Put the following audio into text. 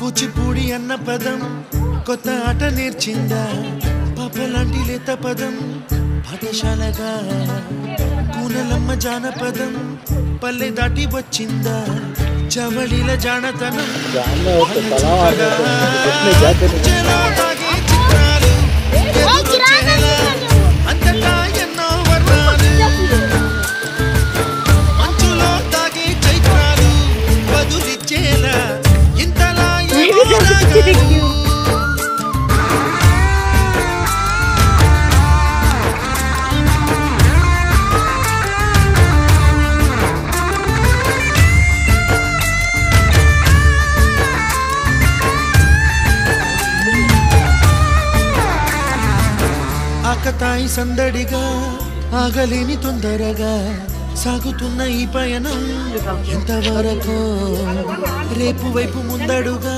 కూచిపూడి అన్న పదం కొత్త ఆట నేర్చిందా పాపలాంటి లేత పదం పాఠశాలగా కూనలమ్మ జానపదం పల్లె దాటి వచ్చిందా చవళిల జానతనం అంతటా ఎన్నో వర్ణాలు మంచులో తాగే చైత్రాలు బదులిచ్చేలా ఇంతలా ఆకతాయి సందడిగా ఆగలేని తొందరగా సాగుతున్న ఈ పయనం ఎంతవరకు రేపు వైపు ముందడుగా